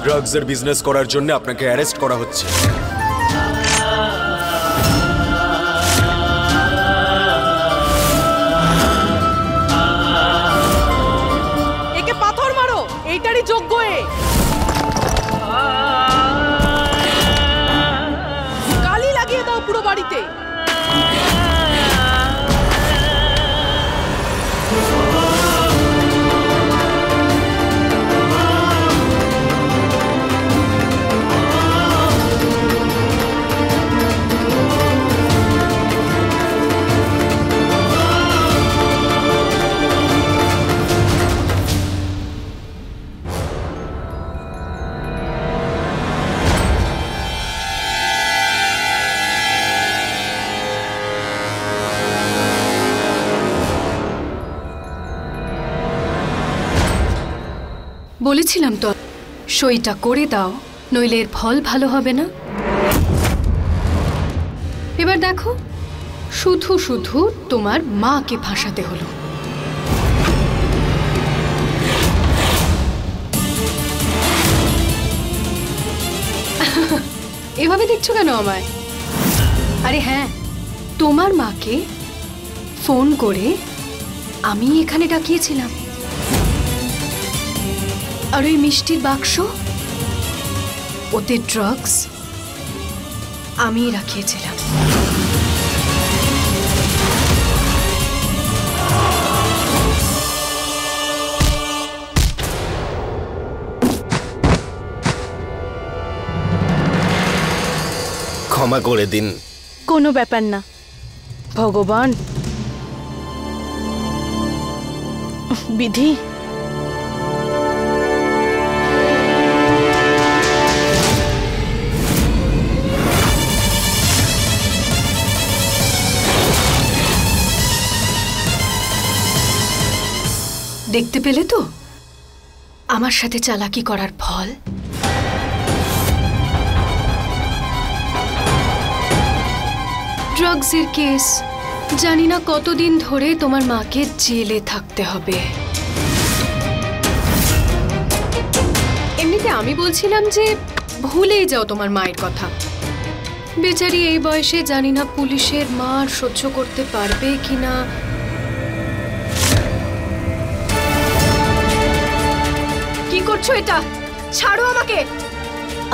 ড্রাগসের বিজনেস করার জন্য আপনাকে অ্যারেস্ট করা হচ্ছে। একে পাথর মারো, এইটারই যোগ্য এ। গালি লাগিয়ে দাও পুরো বাড়িতে। বলেছিলাম তো সইটা করে দাও, নইলে এর ফল ভালো হবে না। এবার দেখো, শুধু শুধু তোমার মাকে ফাঁসাতে হলো। এভাবে দেখছো কেন আমায়? আরে হ্যাঁ, তোমার মাকে ফোন করে আমি এখানে ডাকিয়েছিলাম। আর ওই মিষ্টির বাক্স, ওতে ড্রাগস আমি রাখিয়েছিলাম। ক্ষমা করে দিন। কোনো ব্যাপার না ভগবান। বিধি, দেখতে পেলে তো আমার সাথে চালাকি করার ফল। ড্রাগসের কেস, জানি না কতদিন ধরে তোমার মাকে জেলে থাকতে হবে। এমনিতে আমি বলছিলাম যে ভুলেই যাও তোমার মায়ের কথা। বেচারি এই বয়সে জানি না পুলিশের মার সহ্য করতে পারবে কিনা। কি করছো এটা? ছাড়ো আমাকে।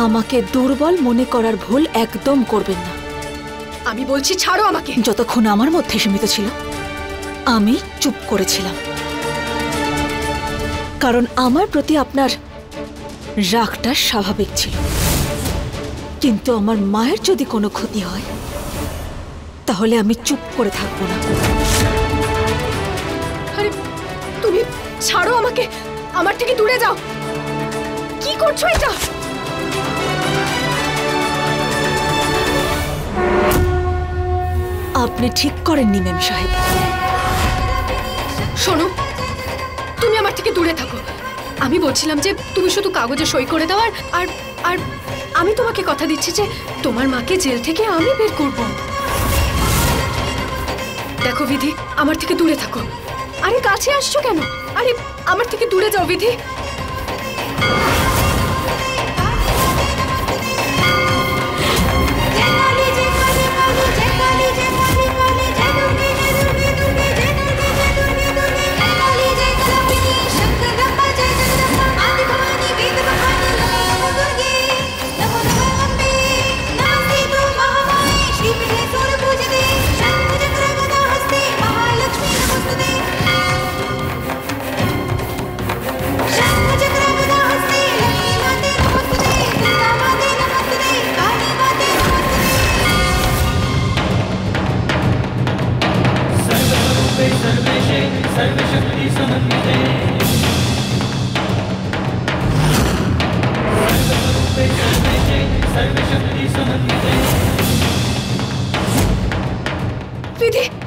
আমাকে দুর্বল মনে করার ভুল একদম করবেন না। আমি বলছি ছাড়ো আমাকে। যতক্ষণ আমার মধ্যে সীমিত ছিল আমি চুপ করেছিলাম, কারণ আমার প্রতি আপনার রাগটা স্বাভাবিক ছিল। কিন্তু আমার মায়ের যদি কোনো ক্ষতি হয় তাহলে আমি চুপ করে থাকবো না। আরে তুমি ছাড়ো আমাকে, আমার থেকে দূরে যাও। কি করছো এটা? আপনি ঠিক করেননি মেম সাহেব। শোনো, তুমি আমার থেকে দূরে থাকো। আমি বলছিলাম যে তুমি শুধু কাগজে সই করে দাও, আর আর আমি তোমাকে কথা দিচ্ছি যে তোমার মাকে জেল থেকে আমি বের করব। দেখো বিধি, আমার থেকে দূরে থাকো। আরে কাছে আসছো কেন? আরে আমার থেকে দূরে যাও বিধি।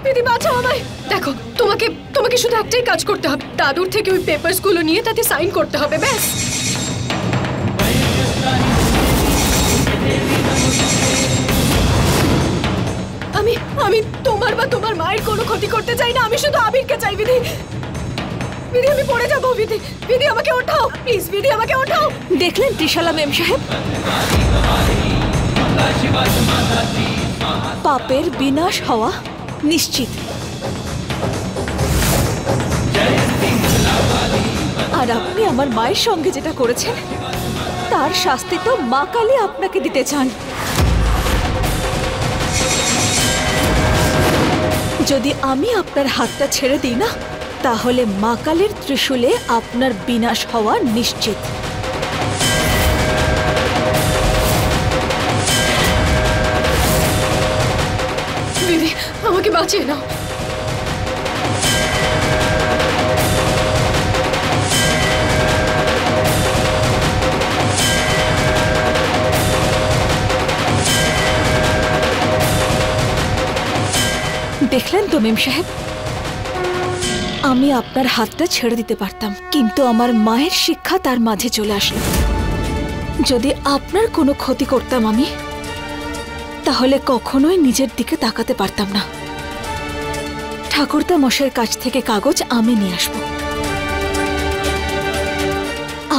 দিদি বাঁচাও আমায়। দেখো, তোমাকে তোমাকে শুধু একটাই কাজ করতে হবে, দাদুর থেকে ওই পেপারসগুলো নিয়ে তাতে সাইন করতে হবে, ব্যাস। আমি তোমার বা তোমার মায়ের কোনো ক্ষতি করতে চাই না। আমি শুধু আবিরকে চাই বিধি। বিধি আমি পড়ে যাবো। বিধি, বিধি আমাকে ওঠাও প্লিজ, বিধি আমাকে ওঠাও। দেখলেন ত্রিশালা মেম সাহেব, পাপের বিনাশ হওয়া নিশ্চিত। আর আপনি আমার মায়ের সঙ্গে যেটা করেছেন তার শাস্তি তো মা কালী আপনাকে দিতে চান। যদি আমি আপনার হাতটা ছেড়ে দিই না, তাহলে মা কালীর ত্রিশূলে আপনার বিনাশ হওয়া নিশ্চিত। বিধি আমাকে বাঁচিয়ে নাও। দেখলেন তো মেম সাহেব, আমি আপনার হাতটা ছেড়ে দিতে পারতাম, কিন্তু আমার মায়ের শিক্ষা তার মাঝে চলে আসলো। যদি আপনার কোনো ক্ষতি করতাম আমি, তাহলে কখনোই নিজের দিকে তাকাতে পারতাম না। ঠাকুরদা মশাইয়ের কাছ থেকে কাগজ আমি নিয়ে আসব।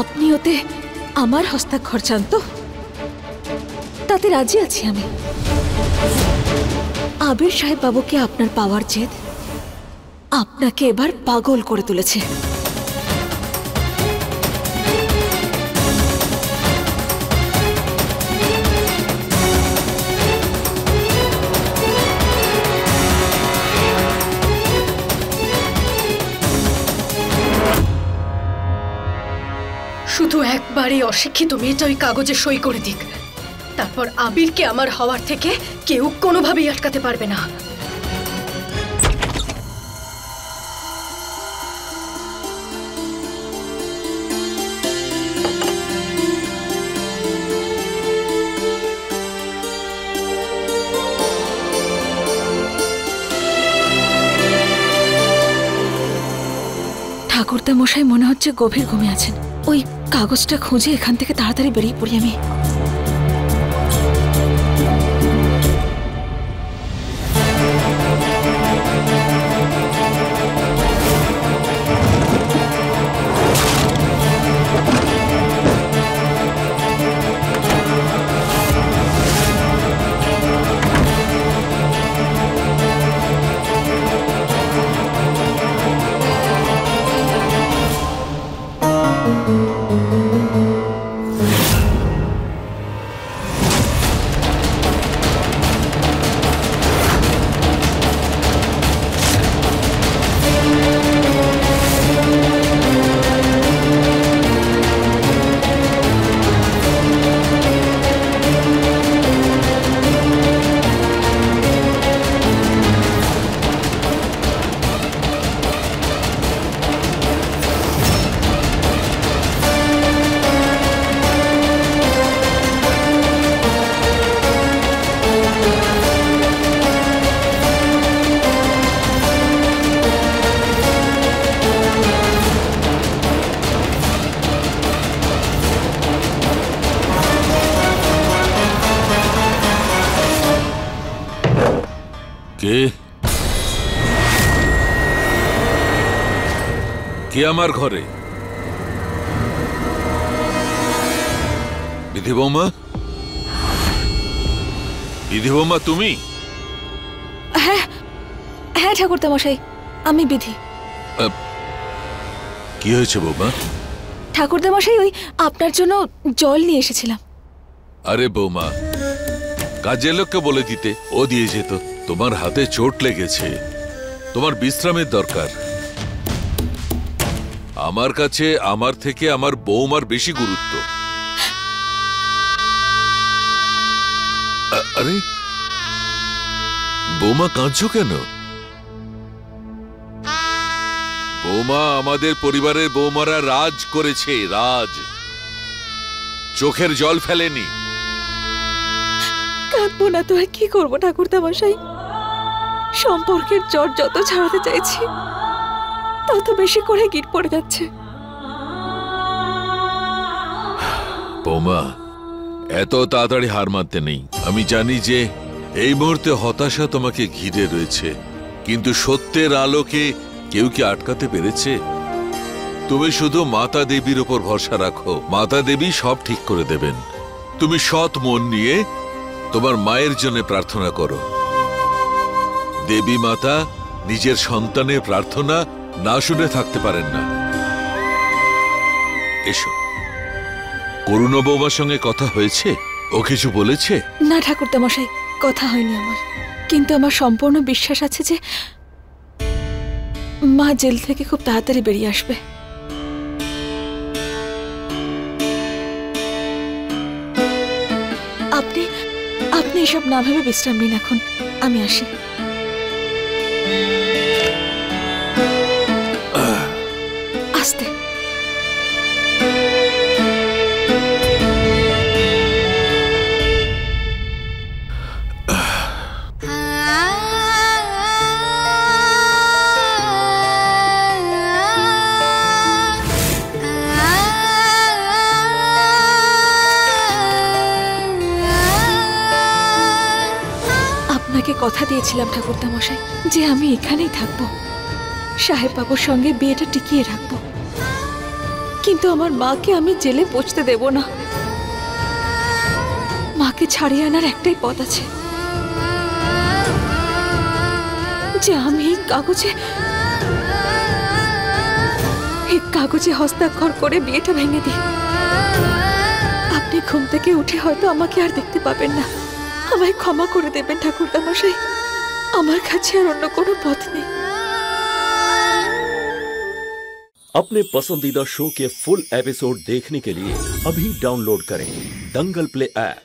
আপনি ওতে আমার হস্তাক্ষর চান তো? তাতে রাজি আছি আমি। আবির সাহেব বাবুকে আপনার পাওয়ার জেদ আপনাকে এবার পাগল করে তুলেছে। শুধু একবারই অশিক্ষিত মেয়েটা ওই কাগজে সই করে দিক, তারপর আবিরকে আমার হওয়ার থেকে কেউ কোনোভাবেই আটকাতে পারবে না। ঠাকুরদা মশাই মনে হচ্ছে গভীর ঘুমে আছেন। ওই কাগজটা খুঁজে এখান থেকে তাড়াতাড়ি বেরিয়ে পড়ি আমি। কে কে আমার ঘরে? বিধি বৌমা, বিধি বৌমা তুমি? হ্যাঁ হ্যাঁ ঠাকুরদা মশাই, আমি বিধি। কি হয়েছে বৌমা? ঠাকুরদা মশাই, ওই আপনার জন্য জল নিয়ে এসেছিলাম। আরে বৌমা, কাজের লোককে বলে দিতে, ও দিয়ে যেত। তোমার হাতে চোট লেগেছে, তোমার বিশ্রামের দরকার। আমার কাছে আমার থেকে আমার বৌমার বেশি গুরুত্ব। আরে বৌমা, কাঁদছো কেন? বৌমা, আমাদের পরিবারের বৌমারা রাজ করেছে, রাজ। চোখের জল ফেলেনি। কাঁদবো না তো আর কি করবো ঠাকুরদা মশাই? সম্পর্কের জ্বর যত ছাড়াতে চাইছি, তত বেশি করে গিট পড়ে যাচ্ছে। বৌমা, এত তাড়াতাড়ি হার মানতে নেই। আমি জানি যে এই মুহূর্তে হতাশা তোমাকে ঘিরে রয়েছে, কিন্তু সত্যের আলোকে কেউ কি আটকাতে পেরেছে? তুমি শুধু মাতা দেবীর উপর ভরসা রাখো, মাতা দেবী সব ঠিক করে দেবেন। তুমি সৎ মন নিয়ে তোমার মায়ের জন্য প্রার্থনা করো। দেবী মাতা নিজের সন্তানের প্রার্থনা না শুনে থাকতে পারেন না। এসো। করুণা বৌমার সঙ্গে কথা হয়েছে? ও কিছু বলেছে? না ঠাকুরদা মশাই, কথা হয়নি আমার, কিন্তু আমার সম্পূর্ণ বিশ্বাস আছে যে মা জেল থেকে খুব তাড়াতাড়ি বেরিয়ে আসবে। আপনি আপনি এসব না ভেবে বিশ্রাম নিন এখন, আমি আসি। আস্তে। আপনাকে কথা দিয়েছিলাম ঠাকুরদা মশাই যে আমি এখানেই থাকবো, সাহেব বাবুর সঙ্গে বিয়েটা টিকিয়ে রাখবো, কিন্তু আমার মাকে আমি জেলে পৌঁছতে দেব না। মাকে ছাড়িয়ে আনার একটাই পথ আছে, যে আমি এই কাগজে হস্তাক্ষর করে বিয়েটা ভেঙে দিই। আপনি ঘুম থেকে উঠে হয়তো আমাকে আর দেখতে পাবেন না, আমায় ক্ষমা করে দেবেন ঠাকুরদা মশাই, আমার কাছে আর অন্য কোনো পথ নেই। अपने पसंदीदा शो के फुल एपिसोड देखने के लिए अभी डाउनलोड करें दंगल प्ले ऐप।